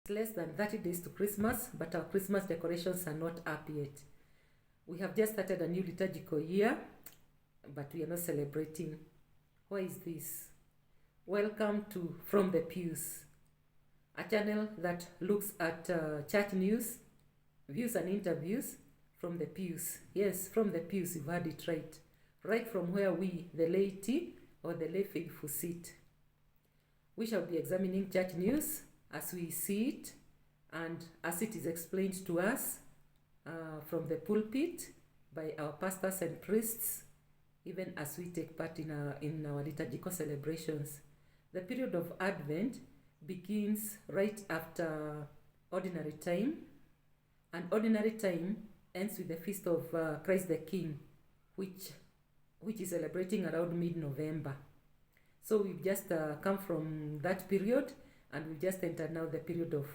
Less than 30 days to Christmas, but our Christmas decorations are not up yet. We have just started a new liturgical year, but we are not celebrating. Why is this? Welcome to From the PEWS, a channel that looks at church news, views and interviews from the PEWS. Yes, from the PEWS, you've heard it right. Right from where we, the laity or the lay faithful, sit. We shall be examining church news as we see it and as it is explained to us from the pulpit by our pastors and priests, even as we take part in our liturgical celebrations. The period of Advent begins right after ordinary time, and ordinary time ends with the feast of Christ the King, which is celebrating around mid-November. So we've just come from that period, and we've just entered now the period of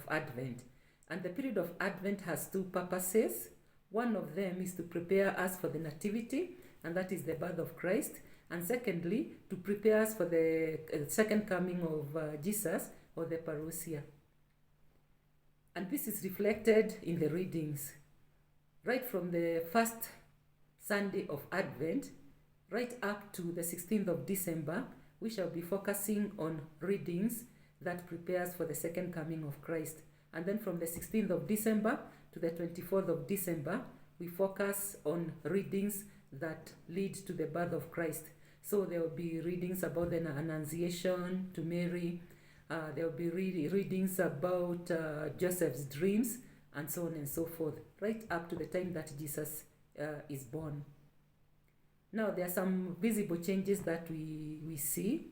Advent. And the period of Advent has two purposes. One of them is to prepare us for the Nativity, and that is the birth of Christ. And secondly, to prepare us for the second coming of Jesus, or the parousia. And this is reflected in the readings. Right from the first Sunday of Advent, right up to the 16th of December, we shall be focusing on readings that prepares for the second coming of Christ. And then from the 16th of December to the 24th of December, we focus on readings that lead to the birth of Christ. So there will be readings about the Annunciation to Mary. There will be readings about Joseph's dreams, and so on and so forth, right up to the time that Jesus is born. Now, there are some visible changes that we see,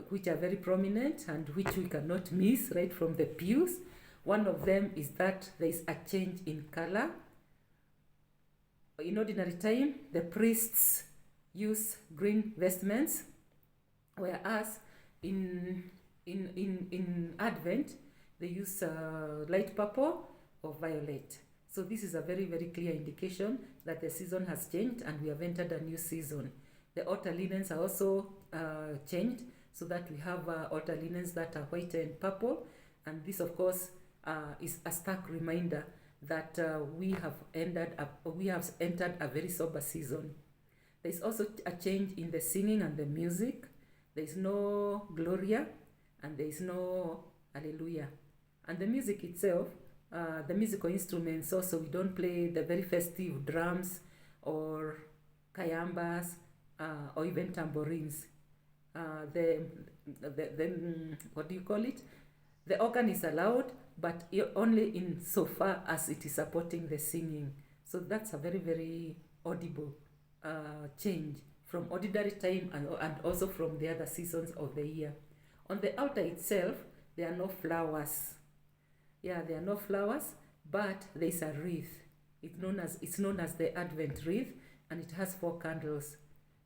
which are very prominent and which we cannot miss right from the pews. One of them is that there is a change in color. In ordinary time, the priests use green vestments, whereas in Advent, they use light purple or violet. So this is a very, very clear indication that the season has changed and we have entered a new season. The altar linens are also changed, so that we have altar linens that are white and purple. And this, of course, is a stark reminder that we have entered a very sober season. There is also a change in the singing and the music. There is no Gloria and there is no Alleluia. And the music itself, the musical instruments also, we don't play the very festive drums or kayambas or even tambourines. What do you call it? The organ is allowed, but only in so far as it is supporting the singing. So that's a very, very audible change from ordinary time and also from the other seasons of the year. On the altar itself, there are no flowers. Yeah, there are no flowers, but there is a wreath. It's known as the Advent wreath, and it has 4 candles.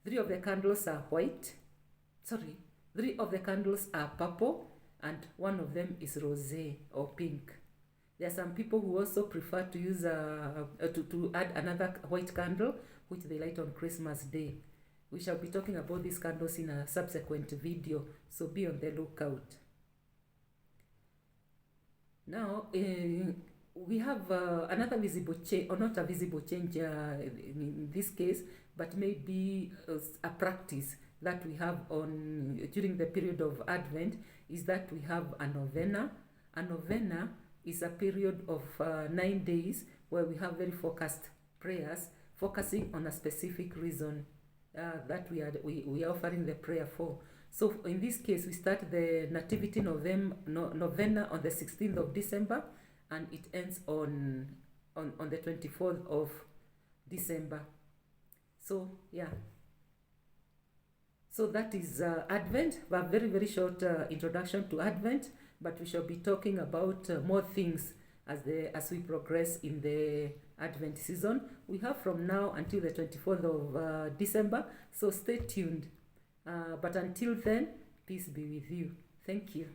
3 of the candles are white. 3 of the candles are purple, and 1 of them is rosé or pink. There are some people who also prefer to use to add another white candle, which they light on Christmas Day. We shall be talking about these candles in a subsequent video, so be on the lookout. Now, we have another visible change, or not a visible change in this case, but maybe a practice that we have during the period of Advent, is that we have a novena. A novena is a period of 9 days where we have very focused prayers, focusing on a specific reason that we are offering the prayer for. So in this case, we start the Nativity Novena on the 16th of December, and it ends on the 24th of December. So yeah. So that is Advent. We have a very, very short introduction to Advent, but we shall be talking about more things as we progress in the Advent season. We have from now until the 24th of December, so stay tuned. But until then, peace be with you. Thank you.